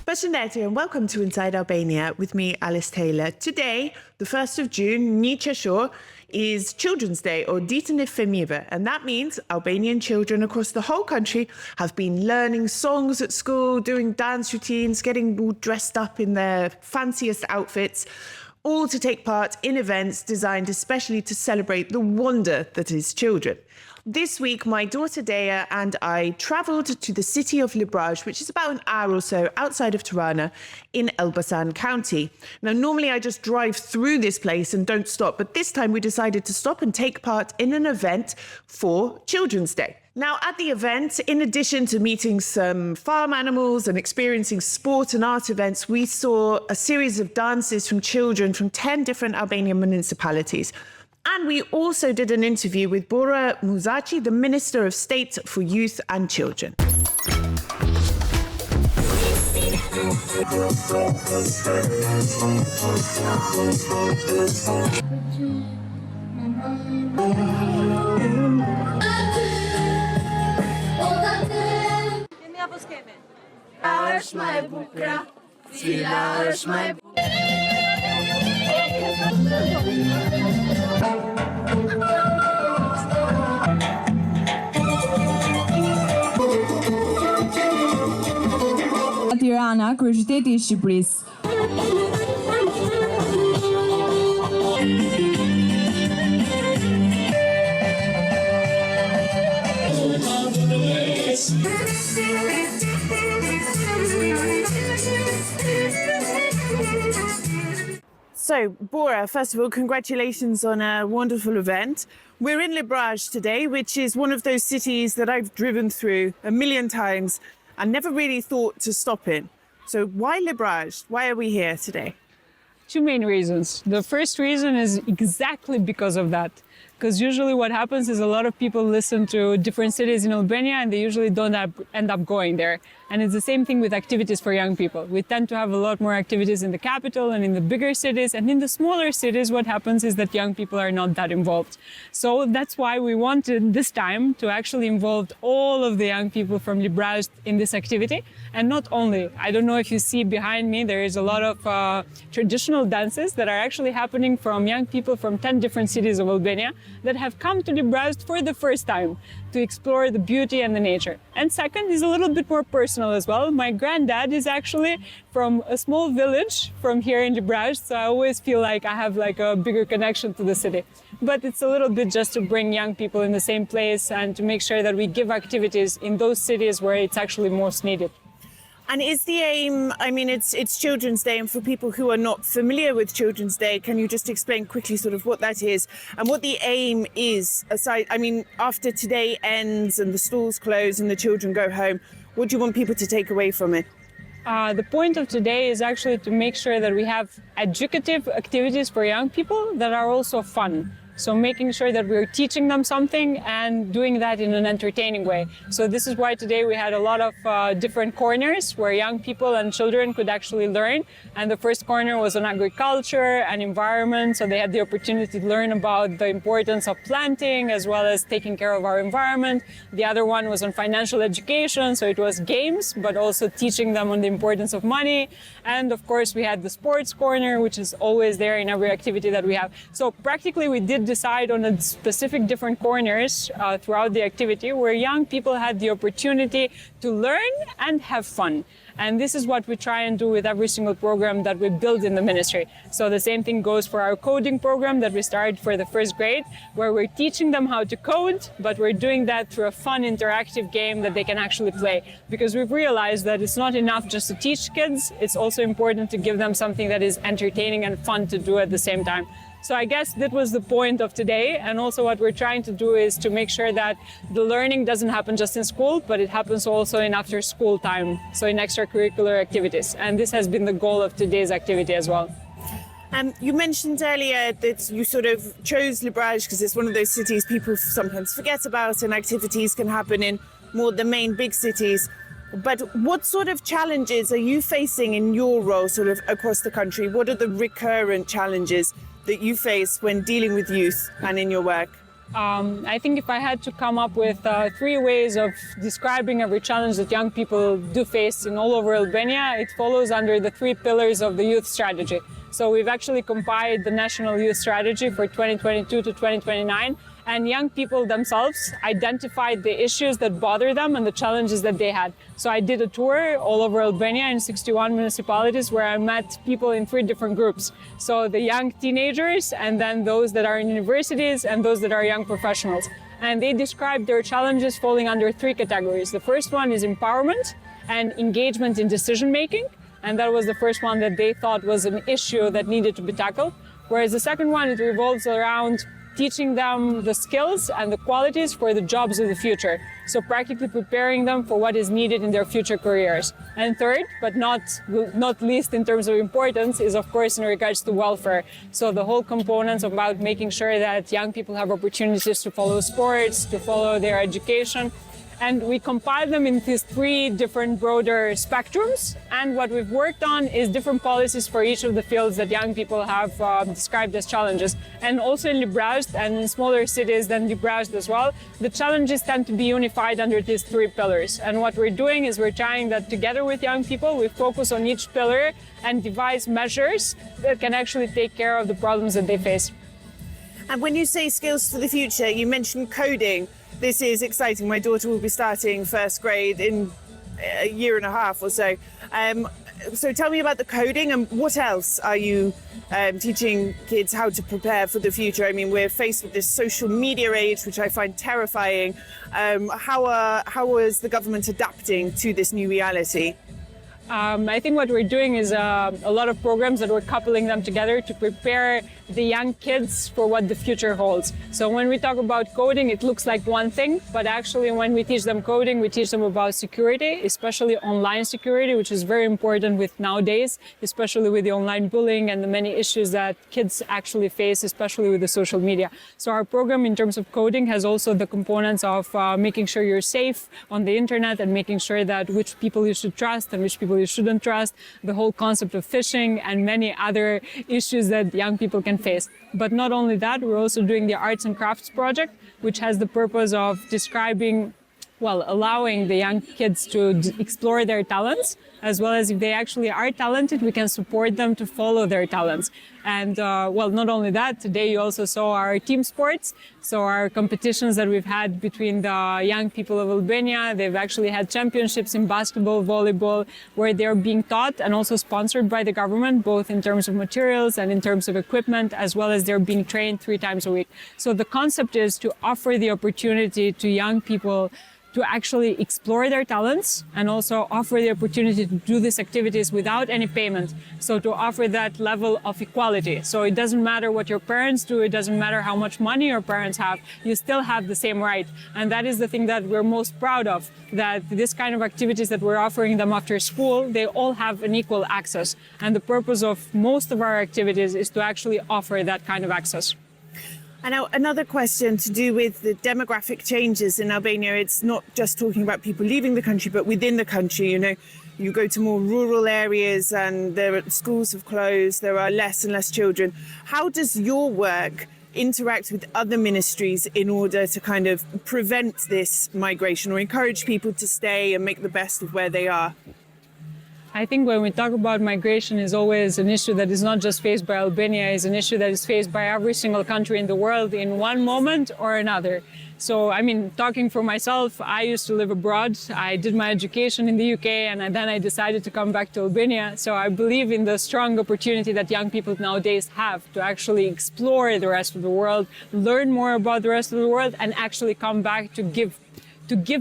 Përshëndetje and welcome to Inside Albania with me, Alice Taylor. Today, the 1st of June, 1 qershor, is Children's Day or Ditën e Fëmijëve, and that means Albanian children across the whole country have been learning songs at school, doing dance routines, getting all dressed up in their fanciest outfits, all to take part in events designed especially to celebrate the wonder that is children. This week, my daughter Dea and I travelled to the city of Libraj, which is about an hour or so outside of Tirana in Elbasan County. Now, normally I just drive through this place and don't stop, but this time we decided to stop and take part in an event for Children's Day. Now, at the event, in addition to meeting some farm animals and experiencing sport and art events, we saw a series of dances from children from 10 different Albanian municipalities. And we also did an interview with Bora Muzaci, the Minister of State for Youth and Children. Tirana, kryeqyteti I Shqipërisë. So, Bora, first of all, congratulations on a wonderful event. We're in Libraj today, which is one of those cities that I've driven through a million times and never really thought to stop in. So why Libraj? Why are we here today? Two main reasons. The first reason is exactly because of that. Because usually what happens is a lot of people listen to different cities in Albania and they usually don't end up going there. And it's the same thing with activities for young people. We tend to have a lot more activities in the capital and in the bigger cities. And in the smaller cities, what happens is that young people are not that involved. So that's why we wanted this time to actually involve all of the young people from Libraj in this activity. And not only, I don't know if you see behind me, there is a lot of traditional dances that are actually happening from young people from 10 different cities of Albania that have come to Libraj for the first time to explore the beauty and the nature. And second is a little bit more personal as well. My granddad is actually from a small village from here in Libraj, so I always feel like I have like a bigger connection to the city. But it's a little bit just to bring young people in the same place and to make sure that we give activities in those cities where it's actually most needed. And is the aim, I mean, it's Children's Day, and for people who are not familiar with Children's Day, can you just explain quickly sort of what that is and what the aim is aside, I mean, after today ends and the schools close and the children go home, what do you want people to take away from it? The point of today is actually to make sure that we have educative activities for young people that are also fun. So making sure that we're teaching them something and doing that in an entertaining way. So this is why today we had a lot of different corners where young people and children could actually learn. And the first corner was on agriculture and environment. So they had the opportunity to learn about the importance of planting as well as taking care of our environment. The other one was on financial education. So it was games, but also teaching them on the importance of money. And of course, we had the sports corner, which is always there in every activity that we have. So practically we did decide on a specific different corners throughout the activity where young people had the opportunity to learn and have fun. And this is what we try and do with every single program that we build in the ministry. So the same thing goes for our coding program that we started for the first grade, where we're teaching them how to code, but we're doing that through a fun interactive game that they can actually play. Because we've realized that it's not enough just to teach kids, it's also important to give them something that is entertaining and fun to do at the same time. So I guess that was the point of today, and also what we're trying to do is to make sure that the learning doesn't happen just in school, but it happens also in after school time, so in extracurricular activities. And this has been the goal of today's activity as well. You mentioned earlier that you sort of chose Libraj because it's one of those cities people sometimes forget about and activities can happen in more the main big cities. But what sort of challenges are you facing in your role sort of across the country? What are the recurrent challenges that you face when dealing with youth and in your work? I think if I had to come up with 3 ways of describing every challenge that young people do face in all over Albania, it follows under the 3 pillars of the youth strategy. So we've actually compiled the National Youth Strategy for 2022 to 2029, and young people themselves identified the issues that bother them and the challenges that they had. So I did a tour all over Albania in 61 municipalities where I met people in 3 different groups. So the young teenagers, and then those that are in universities, and those that are young professionals. And they described their challenges falling under 3 categories. The first one is empowerment and engagement in decision-making. And that was the first one that they thought was an issue that needed to be tackled. Whereas the second one, it revolves around teaching them the skills and the qualities for the jobs of the future. So practically preparing them for what is needed in their future careers. And third, but not least in terms of importance, is of course in regards to welfare. So the whole components about making sure that young people have opportunities to follow sports, to follow their education. And we compile them in these 3 different broader spectrums. And what we've worked on is different policies for each of the fields that young people have described as challenges. And also in Librazhd and in smaller cities than Librazhd as well, the challenges tend to be unified under these 3 pillars. And what we're doing is we're trying that together with young people, we focus on each pillar and devise measures that can actually take care of the problems that they face. And when you say skills for the future, you mentioned coding. This is exciting. My daughter will be starting first grade in a year and a half or so. So tell me about the coding, and what else are you teaching kids how to prepare for the future? I mean, we're faced with this social media age, which I find terrifying. How is the government adapting to this new reality? I think what we're doing is a lot of programs that we're coupling them together to prepare the young kids for what the future holds. So when we talk about coding, it looks like one thing, but actually when we teach them coding, we teach them about security, especially online security, which is very important with nowadays, especially with the online bullying and the many issues that kids actually face, especially with the social media. So our program in terms of coding has also the components of making sure you're safe on the internet and making sure that which people you should trust and which people you shouldn't trust, the whole concept of phishing and many other issues that young people can face. But not only that, we're also doing the Arts and Crafts project, which has the purpose of describing, allowing the young kids to explore their talents, as well as if they actually are talented, we can support them to follow their talents. And not only that, today you also saw our team sports. So our competitions that we've had between the young people of Albania, they've actually had championships in basketball, volleyball, where they're being taught and also sponsored by the government, both in terms of materials and in terms of equipment, as well as they're being trained 3 times a week. So the concept is to offer the opportunity to young people to actually explore their talents and also offer the opportunity to do these activities without any payment. So to offer that level of equality. So it doesn't matter what your parents do, it doesn't matter how much money your parents have, you still have the same right. And that is the thing that we're most proud of, that this kind of activities that we're offering them after school, they all have an equal access. And the purpose of most of our activities is to actually offer that kind of access. And now another question to do with the demographic changes in Albania. It's not just talking about people leaving the country, but within the country. You know, you go to more rural areas and schools have closed, there are less and less children. How does your work interact with other ministries in order to kind of prevent this migration or encourage people to stay and make the best of where they are? I think when we talk about migration, is always an issue that is not just faced by Albania, it's an issue that is faced by every single country in the world in one moment or another. So, I mean, talking for myself, I used to live abroad. I did my education in the UK and then I decided to come back to Albania. So I believe in the strong opportunity that young people nowadays have to actually explore the rest of the world, learn more about the rest of the world, and actually come back to give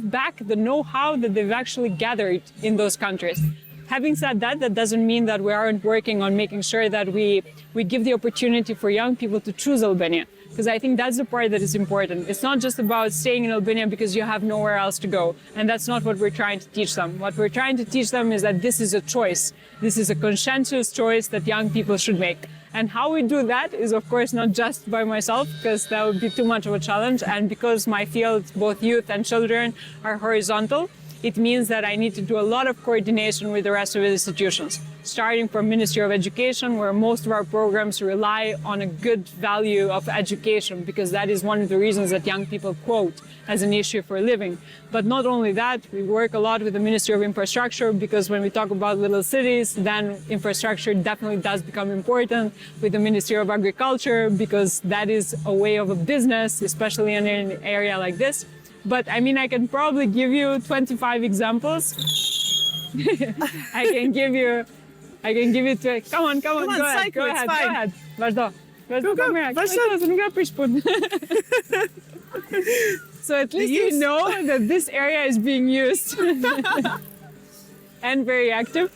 back the know-how that they've actually gathered in those countries. Having said that, that doesn't mean that we aren't working on making sure that we give the opportunity for young people to choose Albania. Because I think that's the part that is important. It's not just about staying in Albania because you have nowhere else to go. And that's not what we're trying to teach them. What we're trying to teach them is that this is a choice. This is a conscientious choice that young people should make. And how we do that is, of course, not just by myself, because that would be too much of a challenge. And because my field, both youth and children, are horizontal, it means that I need to do a lot of coordination with the rest of the institutions, starting from Ministry of Education, where most of our programs rely on a good value of education, because that is one of the reasons that young people quote as an issue for living. But not only that, we work a lot with the Ministry of Infrastructure, because when we talk about little cities, then infrastructure definitely does become important. With the Ministry of Agriculture, because that is a way of a business, especially in an area like this. But I mean, I can probably give you 25 examples. I can give you Come on, go ahead. Vazhdo. So at least you know that this area is being used and very active.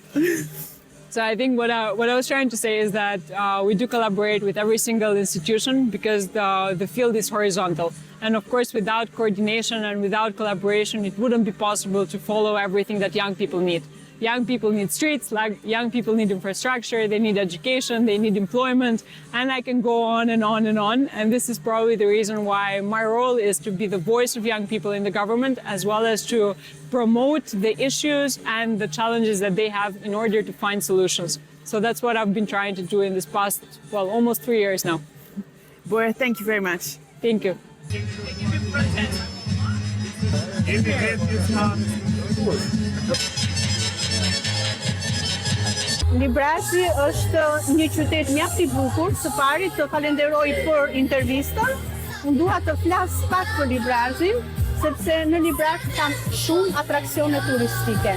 So I think what I was trying to say is that we do collaborate with every single institution, because the field is horizontal. And of course, without coordination and without collaboration, it wouldn't be possible to follow everything that young people need. Young people need streets, like young people need infrastructure, they need education, they need employment, and I can go on and on and on. And this is probably the reason why my role is to be the voice of young people in the government, as well as to promote the issues and the challenges that they have in order to find solutions. So that's what I've been trying to do in this past, well, almost 3 years now. Bora, thank you very much. Thank you. Librazi është një qytet mjaft I bukur, së pari të falenderoj për intervistën. Unë dua të flas pak për Librazin, sepse në Libraz kanë shumë atraksione turistike.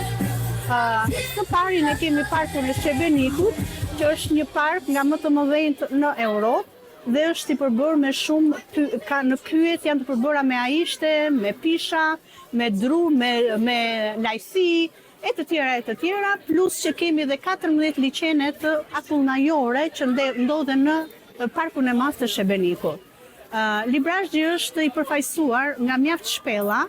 Së pari ne kemi parkun e Shebenikut, që është një park nga më të mëdhenjt në Europë dhe është I përbërë me shumë në pyet janë të përbëra me aishte, me pisha, me dru, me lajsi, e të tjera, plus që kemi dhe 14 liçenet akullnajore që ndodhen në parkun e madh të Shebenikut. Librazhi është I përfaqësuar nga mjaft shpella.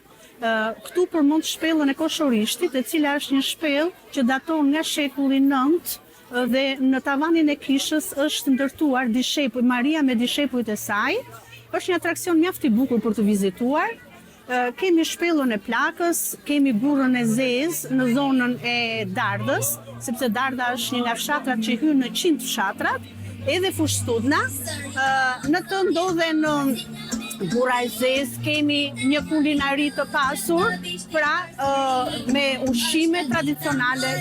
Këtu përmend shpellën e Koshorishtit, e cila është një shpellë që daton nga shekulli IX dhe në tavanin e kishës është ndërtuar dishepuj Maria me dishepujt e saj. Është një atraksion mjaft I bukur për të vizituar. Kemi shpellën e Plakës, kemi burrën e Zezë në zonën e Dardës, sepse Darda është një nga fshatrat që hyn në 100 fshatrat, edhe Fushstudna. Në të ndodhen burra e Zezë, kemi një kulinari të pasur, pra me ushqime tradicionale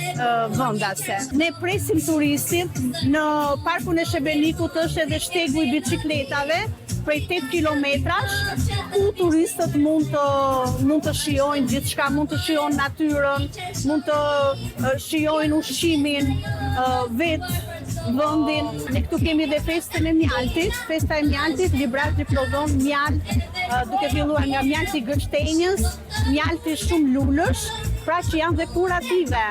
vendase. Ne presim turistit, në parkun e Shebenikut është edhe shtegu I biçikletave, prej 8 kilometrash, ku turistët mund të shijojnë gjithçka, mund të shijojnë natyrën, mund të shijojnë ushqimin, vendin. Ne këtu kemi dhe festën e mjaltit. Festa e mjaltit, Librazhi prodhon mjalt, duke filluar nga mjalti I gështenjës, mjalti shumë lulësh, pra që janë dhe kurative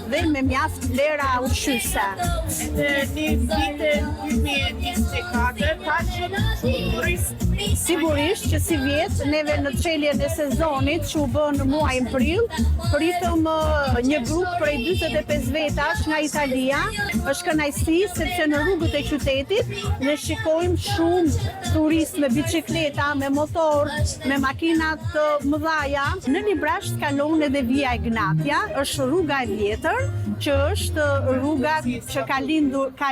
dhe me mjaft vlera ushqyese. Në vitën 2024 ka qenë turist. Sigurisht që si vjet, neve në çeljen e sezonit që u bën në muajin prill, pritëm një grup prej 45 vetash nga Italia. Është kënaqësi sepse në rrugët e qytetit ne shikojmë shumë turistë me biçikleta, me motor, me makina të mëdha. Në Librazh kalon edhe Via Egnatia, është rruga e vjetër, që është rruga që ka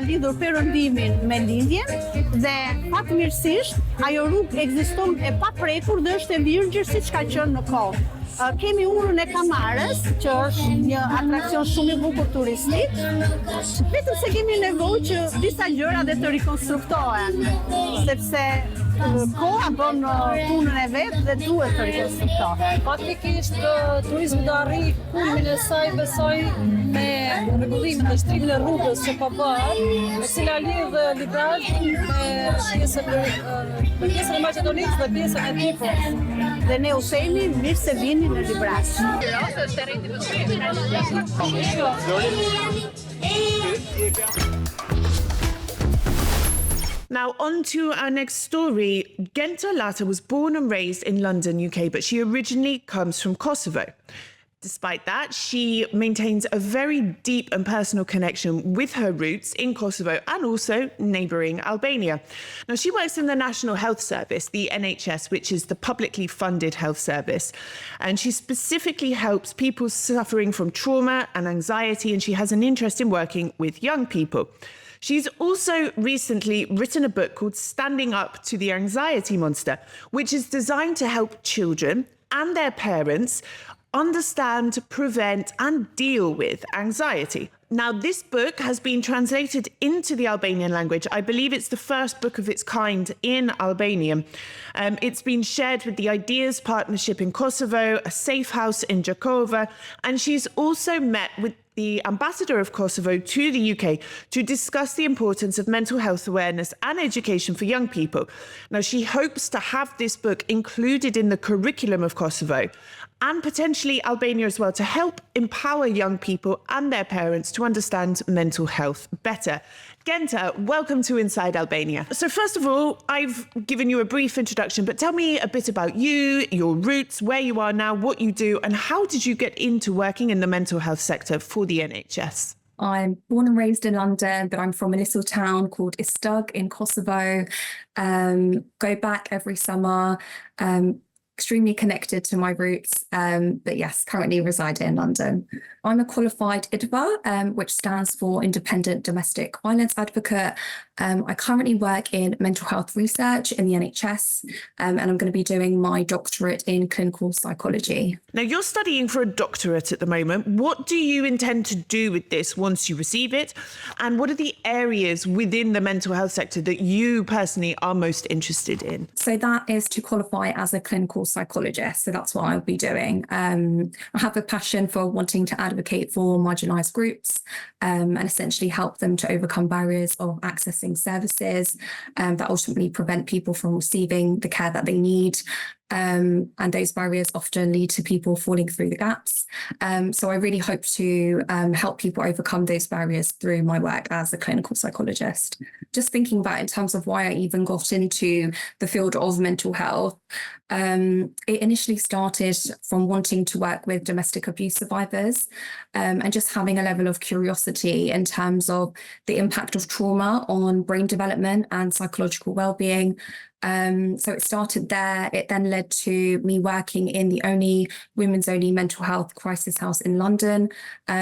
lidhur perëndimin me lindjen dhe fatmirësisht ajo rrugë ekziston e paprekur dhe është e virgjër siç ka qenë në kohë. Kemi urën e Kamarës, që është një atraksion shumë I bukur turistik, vetëm se kemi nevojë që disa gjëra dhe të rikonstruktohen, sepse koha bën punën e vet dhe duhet të rikonstruktohen. Faktikisht turizmi do arrijë kulmin e saj, besoj, me rregullimin dhe shtrimin e rrugës që po bëhet, e cila lidh Librazhin me pjesën e Maqedonisë dhe pjesën e Kiprës. Dhe ne u themi mirë se vini në Librazh. Now, on to our next story. Genta Lata was born and raised in London, UK, but she originally comes from Kosovo. despite that, she maintains a very deep and personal connection with her roots in Kosovo and also neighbouring Albania. Now, she works in the National Health Service, the NHS, which is the publicly funded health service. And she specifically helps people suffering from trauma and anxiety, and she has an interest in working with young people. She's also recently written a book called Standing Up to the Anxiety Monster, which is designed to help children and their parents understand, prevent, and deal with anxiety. Now, this book has been translated into the Albanian language. I believe it's the first book of its kind in Albanian. It's been shared with the Ideas Partnership in Kosovo, a safe house in Jakova, and she's also met with the ambassador of Kosovo to the UK to discuss the importance of mental health awareness and education for young people. Now, she hopes to have this book included in the curriculum of Kosovo and potentially Albania as well, to help empower young people and their parents to understand mental health better. Genta, welcome to Inside Albania. So first of all, I've given you a brief introduction, but tell me a bit about you, your roots, where you are now, what you do, and how did you get into working in the mental health sector for the NHS? I'm born and raised in London, but I'm from a little town called Istug in Kosovo. Go back every summer. Extremely connected to my roots, but yes, currently reside in London. I'm a qualified IDVA, which stands for Independent Domestic Violence Advocate. I currently work in mental health research in the NHS, and I'm going to be doing my doctorate in clinical psychology. Now, you're studying for a doctorate at the moment. What do you intend to do with this once you receive it? And what are the areas within the mental health sector that you personally are most interested in? So that is to qualify as a clinical psychologist. So that's what I'll be doing. I have a passion for wanting to advocate for marginalised groups and essentially help them to overcome barriers of accessing services that ultimately prevent people from receiving the care that they need. And those barriers often lead to people falling through the gaps. So I really hope to help people overcome those barriers through my work as a clinical psychologist. Just thinking about in terms of why I even got into the field of mental health, it initially started from wanting to work with domestic abuse survivors and just having a level of curiosity in terms of the impact of trauma on brain development and psychological well-being. So it started there. It then led to me working in the only women's only mental health crisis house in London,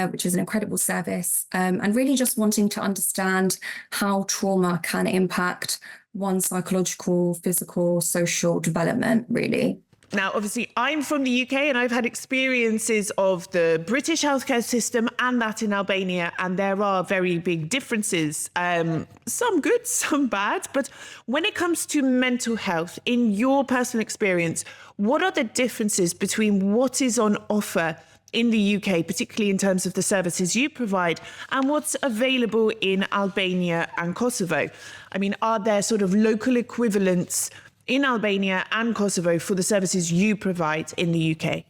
which is an incredible service, and really just wanting to understand how trauma can impact one's psychological, physical, social development, really. Now, obviously, I'm from the UK and I've had experiences of the British healthcare system and that in Albania, and there are very big differences, some good, some bad. But when it comes to mental health, in your personal experience, what are the differences between what is on offer in the UK, particularly in terms of the services you provide, and what's available in Albania and Kosovo? I mean, are there sort of local equivalents in Albania and Kosovo for the services you provide in the UK?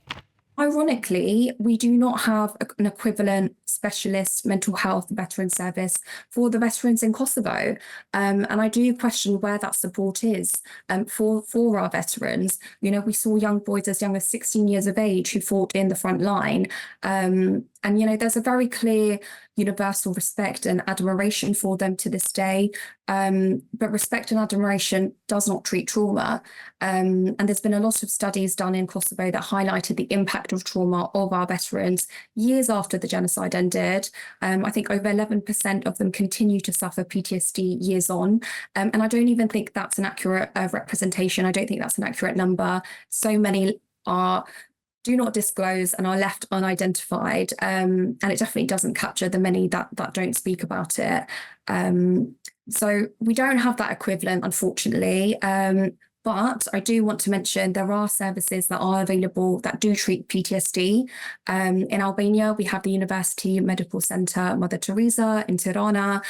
Ironically, we do not have an equivalent specialist mental health veteran service for the veterans in Kosovo. And I do question where that support is for our veterans. You know, we saw young boys as young as 16 years of age who fought in the front line. And, you know, there's a very clear universal respect and admiration for them to this day. But respect and admiration does not treat trauma. And there's been a lot of studies done in Kosovo that highlighted the impact of trauma of our veterans years after the genocide ended. I think over 11% of them continue to suffer PTSD years on. And I don't even think that's an accurate representation. I don't think that's an accurate number. So many do not disclose and are left unidentified. And it definitely doesn't capture the many that don't speak about it. So we don't have that equivalent, unfortunately. But I do want to mention there are services that are available that do treat PTSD. In Albania, we have the University Medical Center Mother Teresa in Tirana,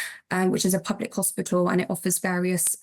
which is a public hospital, and it offers various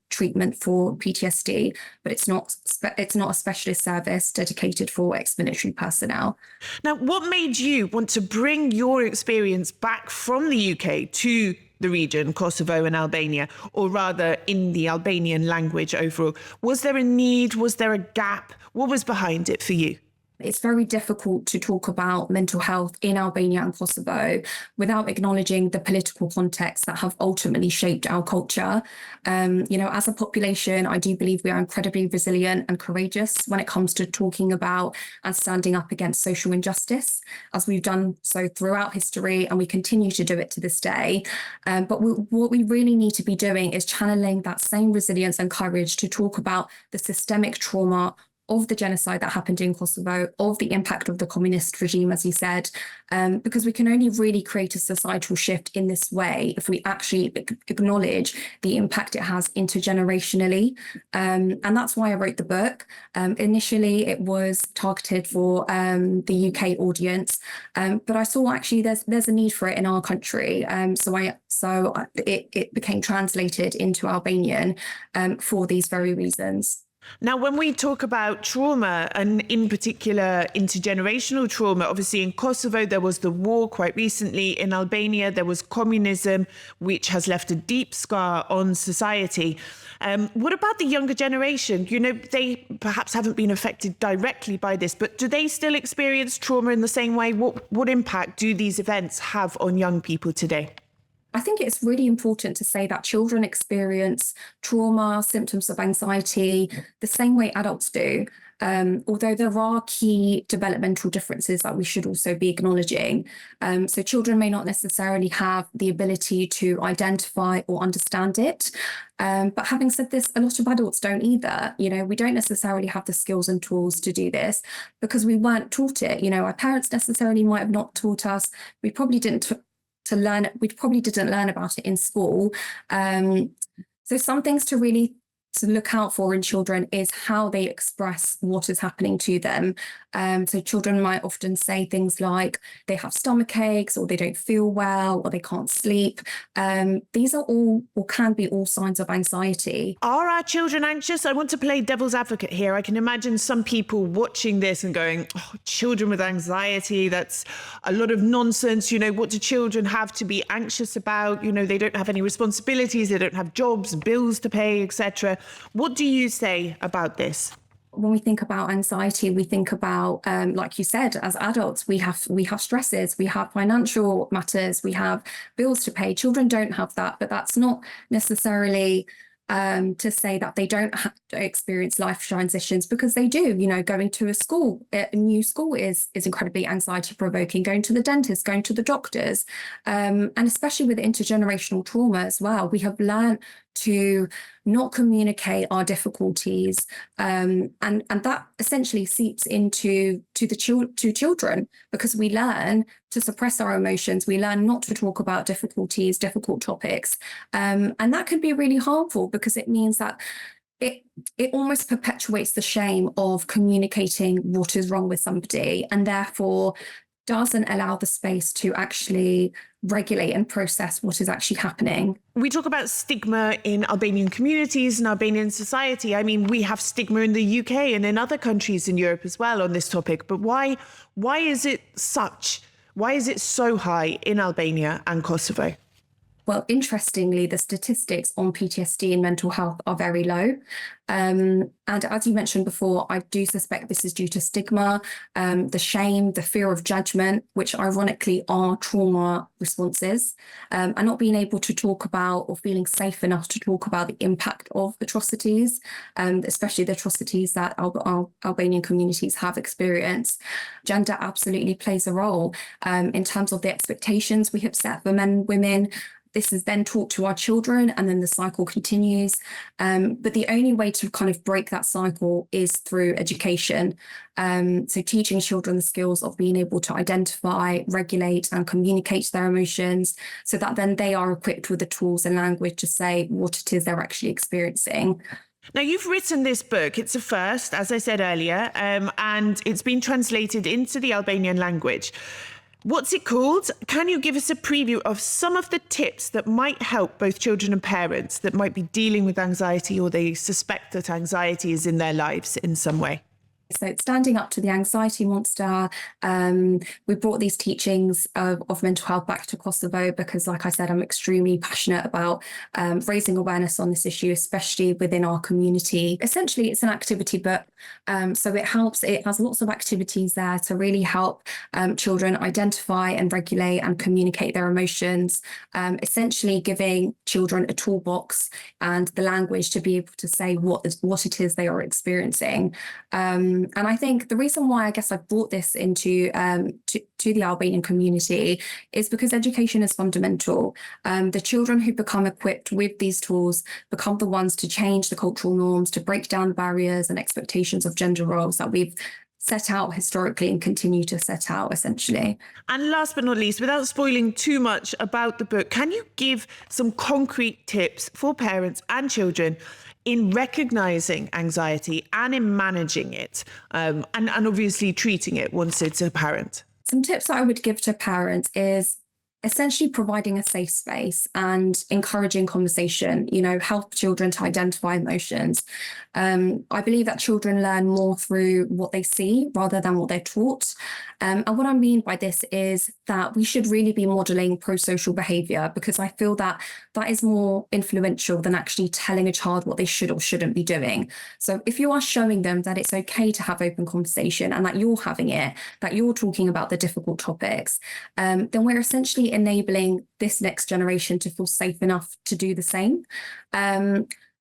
treatment for PTSD, but it's not a specialist service dedicated for ex-military personnel. Now, what made you want to bring your experience back from the UK to the region, Kosovo and Albania, or rather in the Albanian language overall? Was there a need? Was there a gap? What was behind it for you? It's very difficult to talk about mental health in Albania and Kosovo without acknowledging the political contexts that have ultimately shaped our culture. As a population, I do believe we are incredibly resilient and courageous when it comes to talking about and standing up against social injustice, as we've done so throughout history, and we continue to do it to this day. But what we really need to be doing is channeling that same resilience and courage to talk about the systemic trauma of the genocide that happened in Kosovo, of the impact of the communist regime, as you said, because we can only really create a societal shift in this way if we actually acknowledge the impact it has intergenerationally. And that's why I wrote the book. Initially, it was targeted for the UK audience, but I saw actually there's a need for it in our country. So it became translated into Albanian for these very reasons. Now, when we talk about trauma, and in particular intergenerational trauma, obviously in Kosovo, there was the war quite recently. In Albania, there was communism, which has left a deep scar on society. What about the younger generation? They perhaps haven't been affected directly by this, but do they still experience trauma in the same way? What impact do these events have on young people today? I think it's really important to say that children experience trauma, symptoms of anxiety, the same way adults do. Although there are key developmental differences that we should also be acknowledging. So children may not necessarily have the ability to identify or understand it. But having said this, a lot of adults don't either. We don't necessarily have the skills and tools to do this because we weren't taught it. Our parents necessarily might have not taught us. We probably didn't learn about it in school. So some things to really look out for in children is how they express what is happening to them. So children might often say things like they have stomach aches, or they don't feel well, or they can't sleep. These are all, or can be all, signs of anxiety. Are our children anxious? I want to play devil's advocate here. I can imagine some people watching this and going, oh, children with anxiety, that's a lot of nonsense. What do children have to be anxious about? They don't have any responsibilities, they don't have jobs, bills to pay, etc. What do you say about this? When we think about anxiety, we think about, like you said, as adults, we have stresses, we have financial matters, we have bills to pay. Children don't have that, but that's not necessarily to say that they don't experience life transitions, because they do. Going to a new school is incredibly anxiety provoking. Going to the dentist, going to the doctors, and especially with intergenerational trauma as well, we have learned to not communicate our difficulties, and that essentially seeps into children, because we learn to suppress our emotions, we learn not to talk about difficulties, difficult topics, and that can be really harmful, because it means that it almost perpetuates the shame of communicating what is wrong with somebody, and therefore doesn't allow the space to actually regulate and process what is actually happening. We talk about stigma in Albanian communities and Albanian society. I mean, we have stigma in the UK and in other countries in Europe as well on this topic. But why is it so high in Albania and Kosovo? Well, interestingly, the statistics on PTSD and mental health are very low. And as you mentioned before, I do suspect this is due to stigma, the shame, the fear of judgment, which ironically are trauma responses, and not being able to talk about, or feeling safe enough to talk about, the impact of atrocities, especially the atrocities that Albanian communities have experienced. Gender absolutely plays a role in terms of the expectations we have set for men and women. This is then taught to our children, and then the cycle continues. But the only way to kind of break that cycle is through education. So teaching children the skills of being able to identify, regulate, and communicate their emotions, so that then they are equipped with the tools and language to say what it is they're actually experiencing. Now, you've written this book. It's a first, as I said earlier, and it's been translated into the Albanian language. What's it called? Can you give us a preview of some of the tips that might help both children and parents that might be dealing with anxiety, or they suspect that anxiety is in their lives in some way? So it's standing up to the anxiety monster. We brought these teachings of mental health back to Kosovo because, like I said, I'm extremely passionate about raising awareness on this issue, especially within our community. Essentially, it's an activity book. So it has lots of activities there to really help children identify and regulate and communicate their emotions, essentially giving children a toolbox and the language to be able to say what it is they are experiencing. And I think the reason why I guess I brought this into to the Albanian community is because education is fundamental. The children who become equipped with these tools become the ones to change the cultural norms, to break down barriers and expectations of gender roles that we've set out historically and continue to set out, essentially. And last but not least, without spoiling too much about the book, can you give some concrete tips for parents and children in recognizing anxiety and in managing it, and obviously treating it once it's apparent? Some tips that I would give to parents is essentially providing a safe space and encouraging conversation, help children to identify emotions. I believe that children learn more through what they see rather than what they're taught. And what I mean by this is that we should really be modeling pro-social behavior, because I feel that that is more influential than actually telling a child what they should or shouldn't be doing. So if you are showing them that it's okay to have open conversation and that you're having it, that you're talking about the difficult topics, then we're essentially enabling this next generation to feel safe enough to do the same.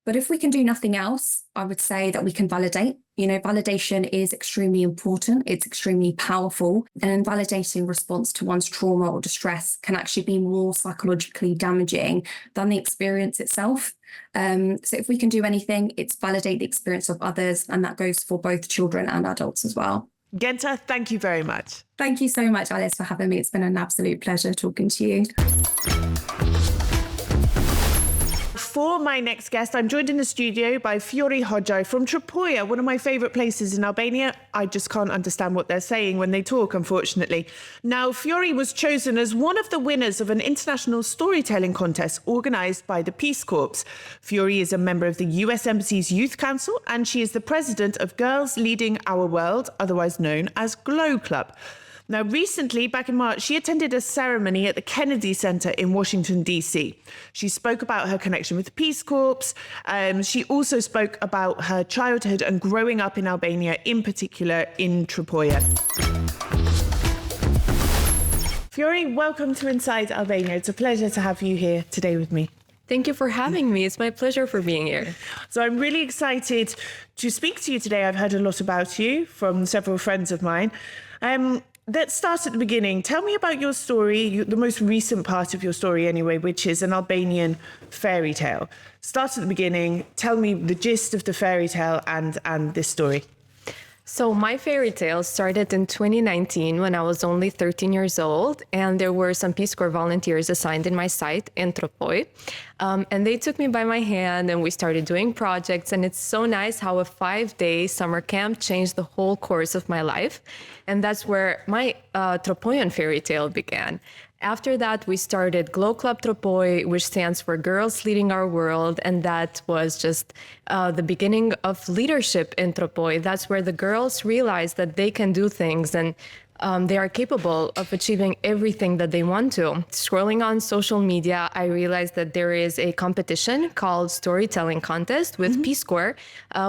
But if we can do nothing else, I would say that we can validate. Validation is extremely important. It's extremely powerful. And invalidating response to one's trauma or distress can actually be more psychologically damaging than the experience itself. So if we can do anything, it's validate the experience of others. And that goes for both children and adults as well. Genta, thank you very much. Thank you so much, Alice, for having me. It's been an absolute pleasure talking to you. For my next guest, I'm joined in the studio by Fiori Hodjai from Tropoja, one of my favourite places in Albania. I just can't understand what they're saying when they talk, unfortunately. Now, Fiori was chosen as one of the winners of an international storytelling contest organised by the Peace Corps. Fiori is a member of the US Embassy's Youth Council, and she is the president of Girls Leading Our World, otherwise known as GLOW Club. Now, recently, back in March, she attended a ceremony at the Kennedy Center in Washington, D.C. She spoke about her connection with the Peace Corps. She also spoke about her childhood and growing up in Albania, in particular in Tropoja. Fiori, welcome to Inside Albania. It's a pleasure to have you here today with me. Thank you for having me. It's my pleasure for being here. So I'm really excited to speak to you today. I've heard a lot about you from several friends of mine. Let's start at the beginning. Tell me about your story, the most recent part of your story anyway, which is an Albanian fairy tale. Start at the beginning. Tell me the gist of the fairy tale and this story. So my fairy tale started in 2019 when I was only 13 years old, and there were some Peace Corps volunteers assigned in my site in Tropoja. And they took me by my hand and we started doing projects, and it's so nice how a 5-day summer camp changed the whole course of my life. And that's where my Tropojan fairy tale began. After that, we started GLOW Club Tropoja, which stands for Girls Leading Our World, and that was just the beginning of leadership in Tropoja. That's where the girls realized that they can do things and they are capable of achieving everything that they want to. Scrolling on social media, I realized that there is a competition called Storytelling Contest with Peace Corps,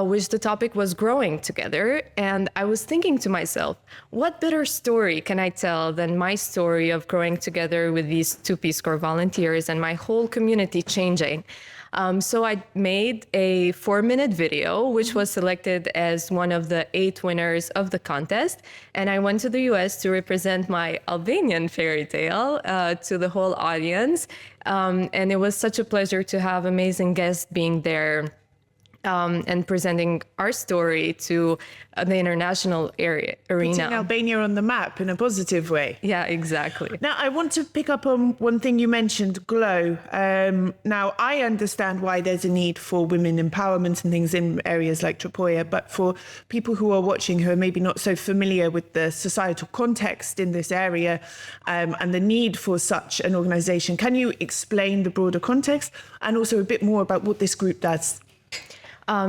which the topic was growing together. And I was thinking to myself, what better story can I tell than my story of growing together with these 2 Peace Corps volunteers and my whole community changing? So I made a 4-minute video, which was selected as one of the 8 winners of the contest. And I went to the US to represent my Albanian fairy tale to the whole audience. And it was such a pleasure to have amazing guests being there and presenting our story to the international arena. Putting Albania on the map in a positive way. Yeah, exactly. Now, I want to pick up on one thing you mentioned, GLOW. Now, I understand why there's a need for women empowerment and things in areas like Tropoja, but for people who are watching who are maybe not so familiar with the societal context in this area and the need for such an organisation, can you explain the broader context and also a bit more about what this group does?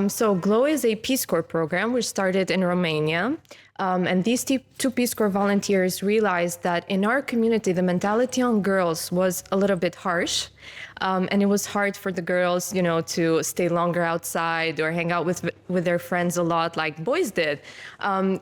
So GLOW is a Peace Corps program which started in Romania. And these two Peace Corps volunteers realized that in our community, the mentality on girls was a little bit harsh. And it was hard for the girls, you know, to stay longer outside or hang out with their friends a lot like boys did.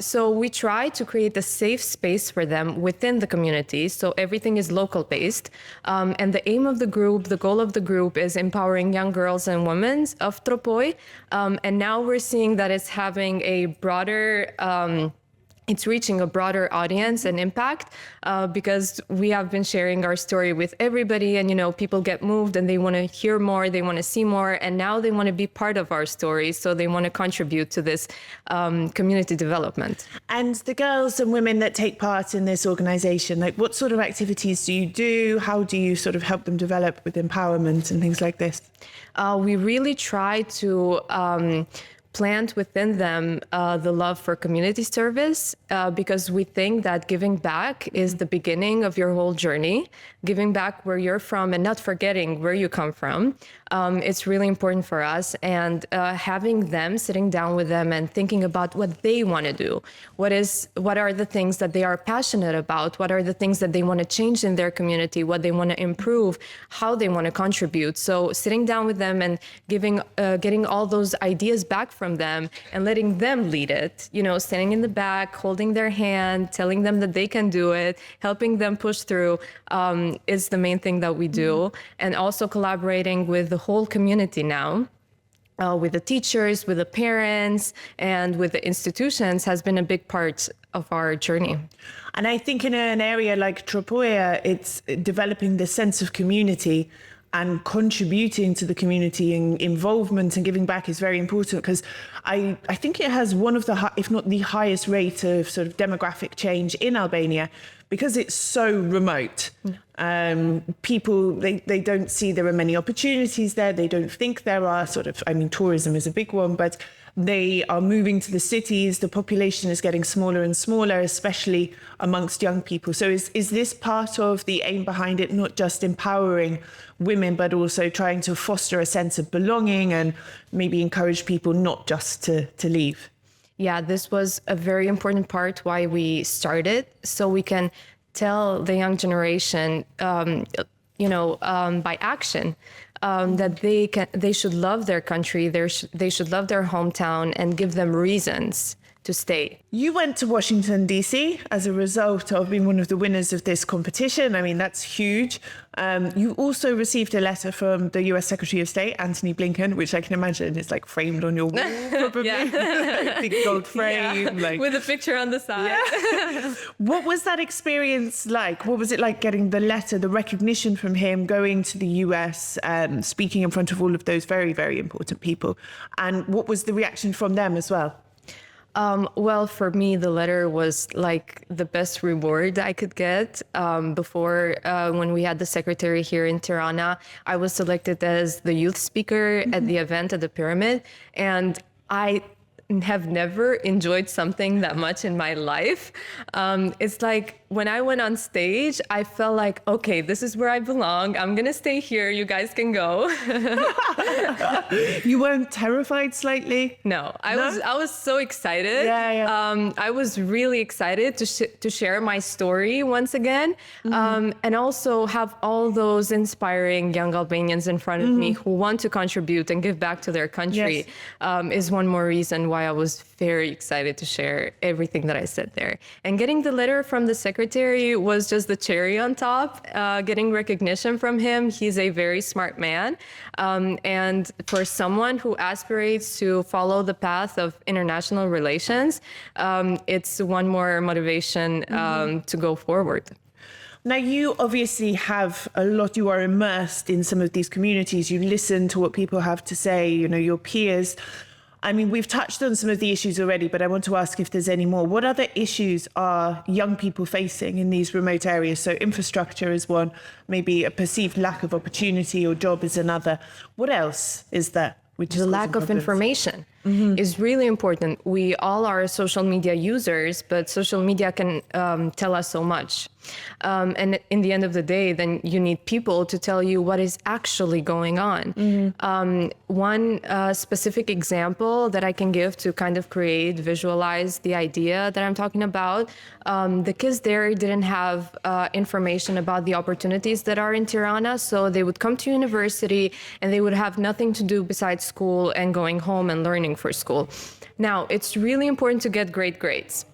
So we tried to create a safe space for them within the community. So everything is local based. And the aim of the group, the goal of the group is empowering young girls and women of Tropoi. And now we're seeing that it's having a broader it's reaching a broader audience and impact because we have been sharing our story with everybody, and, you know, people get moved and they want to hear more, they want to see more, and now they want to be part of our story. So they want to contribute to this community development. And the girls and women that take part in this organization, like, what sort of activities do you do? How do you sort of help them develop with empowerment and things like this? We really try to plant within them the love for community service because we think that giving back is the beginning of your whole journey. Giving back where you're from and not forgetting where you come from. It's really important for us, and having them, sitting down with them and thinking about what they want to do. What are the things that they are passionate about? What are the things that they want to change in their community? What they want to improve? How they want to contribute? So sitting down with them and getting all those ideas back from them and letting them lead it, you know, standing in the back, holding their hand, telling them that they can do it, helping them push through is the main thing that we do. And also collaborating with the whole community now, with the teachers, with the parents, and with the institutions has been a big part of our journey. And I think in an area like Tropoi, it's developing the sense of community and contributing to the community, and involvement and giving back is very important, because I think it has one of the, if not the highest rate of sort of demographic change in Albania, because it's so remote. People, they don't see there are many opportunities there. They don't think there are tourism is a big one, but they are moving to the cities. The population is getting smaller and smaller, especially amongst young people. So is this part of the aim behind it, not just empowering women, but also trying to foster a sense of belonging and maybe encourage people not just to leave? Yeah, this was a very important part why we started, so we can tell the young generation, by action, that they should love their country, they should love their hometown, and give them reasons to stay. You went to Washington, D.C. as a result of being one of the winners of this competition. I mean, that's huge. You also received a letter from the US Secretary of State, Antony Blinken, which I can imagine is like framed on your wall, probably. Big gold frame. Yeah. With a picture on the side. Yeah. What was that experience like? What was it like getting the letter, the recognition from him, going to the US, speaking in front of all of those very, very important people? And what was the reaction from them as well? Well, for me, the letter was like the best reward I could get. Before, when we had the secretary here in Tirana, I was selected as the youth speaker at the event at the Pyramid. And I have never enjoyed something that much in my life. It's like when I went on stage, I felt like, okay, this is where I belong. I'm going to stay here. You guys can go. You weren't terrified slightly? No, I was so excited. Yeah. I was really excited to share my story once again, and also have all those inspiring young Albanians in front of me who want to contribute and give back to their country. Yes. Is one more reason why I was very excited to share everything that I said there. And getting the letter from the secretary was just the cherry on top. Getting recognition from him, he's a very smart man. And for someone who aspirates to follow the path of international relations, it's one more motivation to go forward. Now, you obviously have you are immersed in some of these communities. You listen to what people have to say, your peers. I mean, we've touched on some of the issues already, but I want to ask if there's any more. What other issues are young people facing in these remote areas? So infrastructure is one, maybe a perceived lack of opportunity or job is another. What else is there? The lack of information is really important. We all are social media users, but social media can tell us so much. And in the end of the day, then you need people to tell you what is actually going on. One specific example that I can give to kind of visualize the idea that I'm talking about, the kids there didn't have information about the opportunities that are in Tirana, so they would come to university and they would have nothing to do besides school and going home and learning for school. Now, it's really important to get great grades.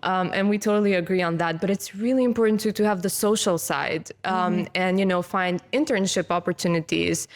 And we totally agree on that, but it's really important to have the social side and, you know, find internship opportunities,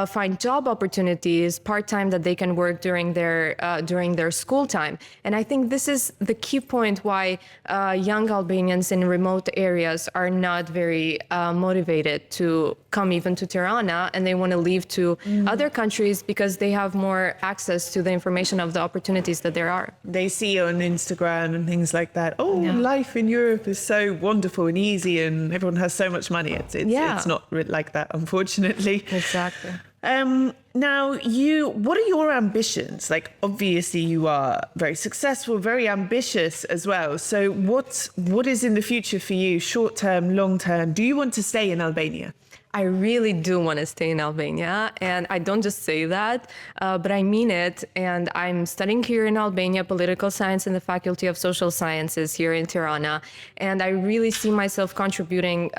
find job opportunities, part-time that they can work during their school time. And I think this is the key point why young Albanians in remote areas are not very motivated to come even to Tirana, and they want to leave to other countries because they have more access to the information of the opportunities that there are. They see on Instagram and things like that, life in Europe is so wonderful and easy and everyone has so much money. It's not like that, unfortunately. Exactly. Now, what are your ambitions? Like, obviously you are very successful, very ambitious as well. So what is in the future for you, short term, long term? Do you want to stay in Albania? I really do want to stay in Albania, and I don't just say that, but I mean it. And I'm studying here in Albania political science in the Faculty of Social Sciences here in Tirana, and I really see myself contributing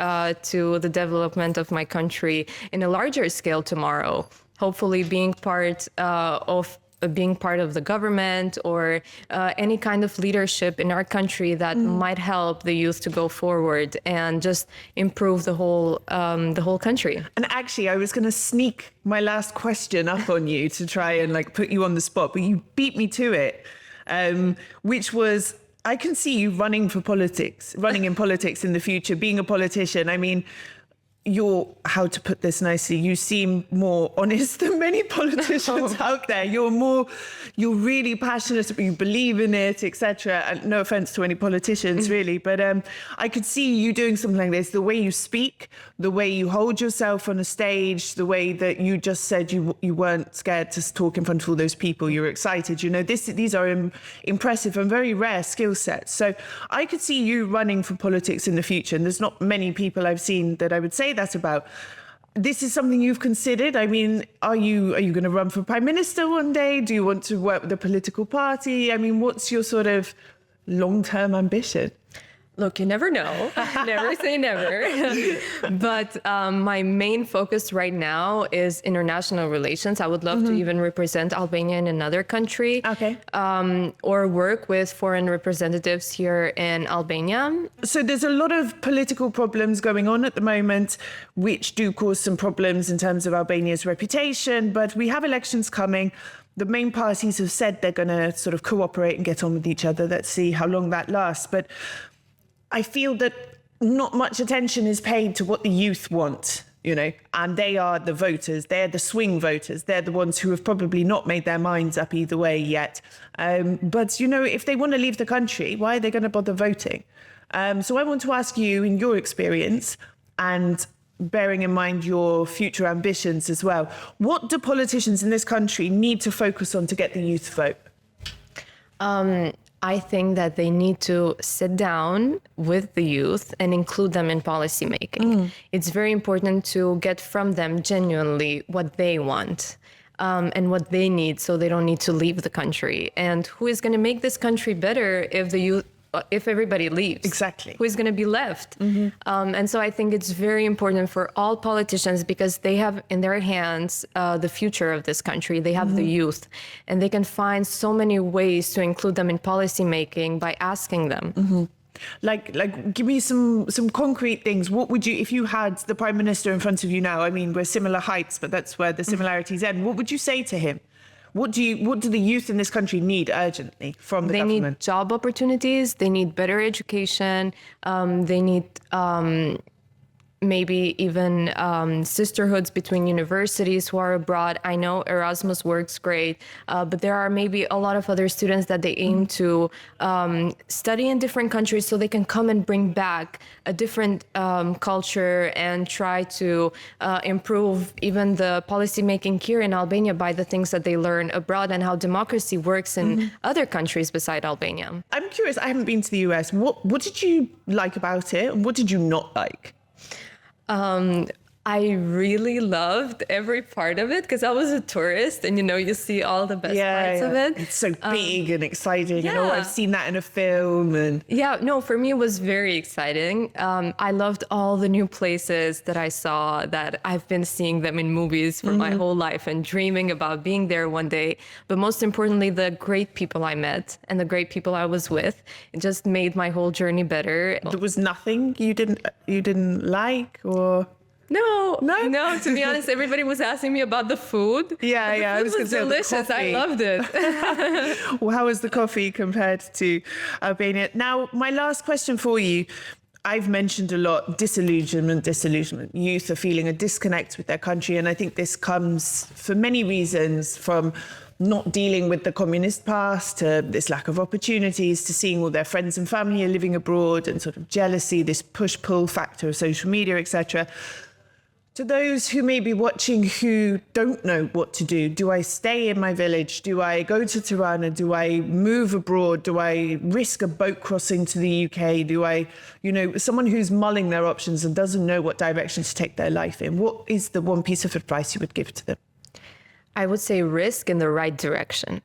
to the development of my country in a larger scale tomorrow. Hopefully being part of the government or any kind of leadership in our country that might help the youth to go forward and just improve the whole country. And actually, I was going to sneak my last question up on you to try and like put you on the spot, but you beat me to it, which was, I can see you running in politics in the future, being a politician. I mean, how to put this nicely, you seem more honest than many politicians out there. You're really passionate, you believe in it, etc. And no offense to any politicians, really, but I could see you doing something like this. The way you speak, the way you hold yourself on a stage, the way that you just said you weren't scared to talk in front of all those people. You were excited. You know, these are impressive and very rare skill sets. So I could see you running for politics in the future. And there's not many people I've seen that I would say that about. This is something you've considered? I mean, are you going to run for Prime Minister one day? Do you want to work with a political party? I mean, what's your sort of long-term ambition? Look, you never know. Never say never. But my main focus right now is international relations. I would love to even represent Albania in another country. Okay. Or work with foreign representatives here in Albania. So there's a lot of political problems going on at the moment, which do cause some problems in terms of Albania's reputation. But we have elections coming. The main parties have said they're going to sort of cooperate and get on with each other. Let's see how long that lasts. But I feel that not much attention is paid to what the youth want, you know, and they are the voters. They're the swing voters. They're the ones who have probably not made their minds up either way yet. But, you know, if they want to leave the country, why are they going to bother voting? So I want to ask you, in your experience, and bearing in mind your future ambitions as well, what do politicians in this country need to focus on to get the youth vote? I think that they need to sit down with the youth and include them in policy making. It's very important to get from them genuinely what they want and what they need, so they don't need to leave the country. And who is going to make this country better if everybody leaves? Exactly. Who is going to be left? And so I think it's very important for all politicians, because they have in their hands the future of this country. They have the youth, and they can find so many ways to include them in policy making by asking them. Like, give me some concrete things. What would you, if you had the Prime Minister in front of you now? I mean, we're similar heights, but that's where the similarities end. What would you say to him? What do the youth in this country need urgently from the government? They need job opportunities. They need better education. They need maybe even sisterhoods between universities who are abroad. I know Erasmus works great, but there are maybe a lot of other students that they aim to study in different countries so they can come and bring back a different culture and try to improve even the policy making here in Albania by the things that they learn abroad and how democracy works in other countries beside Albania. I'm curious, I haven't been to the US. What did you like about it and what did you not like? I really loved every part of it because I was a tourist and, you see all the best parts of it. It's so big and exciting. I've seen that in a film. And yeah, no, for me, it was very exciting. I loved all the new places that I saw that I've been seeing them in movies for my whole life and dreaming about being there one day. But most importantly, the great people I met and the great people I was with, it just made my whole journey better. There was nothing you didn't like or... No, to be honest, everybody was asking me about the food. Yeah, the food was delicious. I loved it. Well, how was the coffee compared to Albania? Now, my last question for you. I've mentioned a lot disillusionment. Youth are feeling a disconnect with their country. And I think this comes for many reasons, from not dealing with the communist past to this lack of opportunities to seeing all their friends and family are living abroad and sort of jealousy, this push-pull factor of social media, etc. To those who may be watching who don't know what to do I stay in my village? Do I go to Tirana? Do I move abroad? Do I risk a boat crossing to the UK? Do I, someone who's mulling their options and doesn't know what direction to take their life in, what is the one piece of advice you would give to them? I would say risk in the right direction.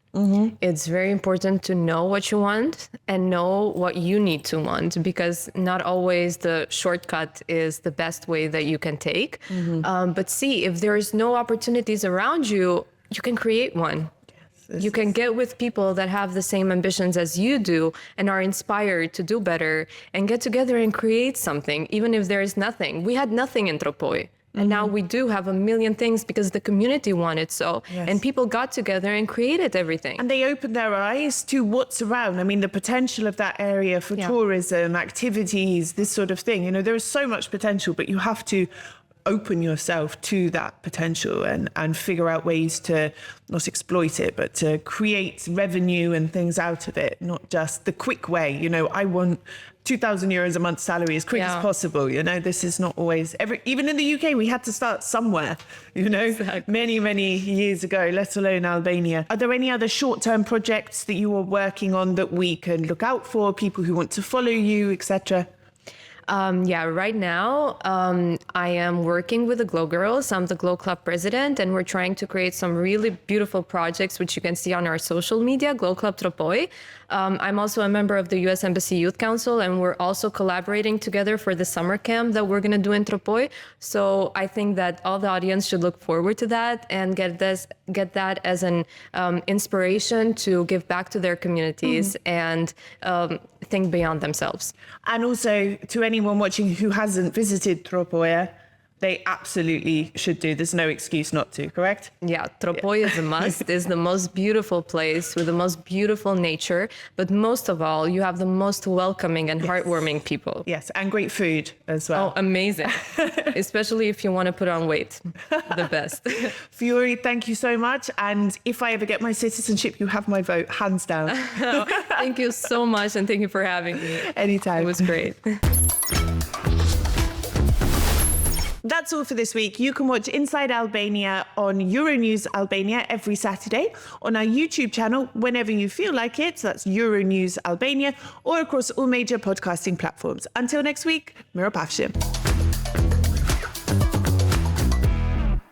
It's very important to know what you want and know what you need to want, because not always the shortcut is the best way that you can take. But see, if there is no opportunities around you, you can create one. You can get with people that have the same ambitions as you do and are inspired to do better and get together and create something, even if there is nothing. We had nothing in Tropoj. And now we do have a million things because the community wanted so. And people got together and created everything. And they opened their eyes to what's around. I mean, the potential of that area for tourism, activities, this sort of thing. There is so much potential, but you have to open yourself to that potential and figure out ways to not exploit it, but to create revenue and things out of it, not just the quick way. I want 2,000 euros a month salary as quick as possible. This is not always even in the UK, we had to start somewhere, many years ago, let alone Albania. Are there any other short-term projects that you are working on that we can look out for, people who want to follow you, etc.? Right now, I am working with the Glow Girls. I'm the Glow Club president, and we're trying to create some really beautiful projects, which you can see on our social media, Glow Club Tropoj. I'm also a member of the U.S. Embassy Youth Council, and we're also collaborating together for the summer camp that we're going to do in Tropoj. So I think that all the audience should look forward to that and get that as an inspiration to give back to their communities and think beyond themselves. And also, to anyone watching who hasn't visited Tropoj, they absolutely should do. There's no excuse not to, correct? Yeah, Tropoj is a must. It's the most beautiful place with the most beautiful nature. But most of all, you have the most welcoming and heartwarming people. Yes, and great food as well. Oh, amazing. Especially if you want to put on weight. The best. Fiori, thank you so much. And if I ever get my citizenship, you have my vote, hands down. Thank you so much, and thank you for having me. Anytime. It was great. That's all for this week. You can watch Inside Albania on Euronews Albania every Saturday, on our YouTube channel whenever you feel like it. So that's Euronews Albania, or across all major podcasting platforms. Until next week, Mira Pafshim.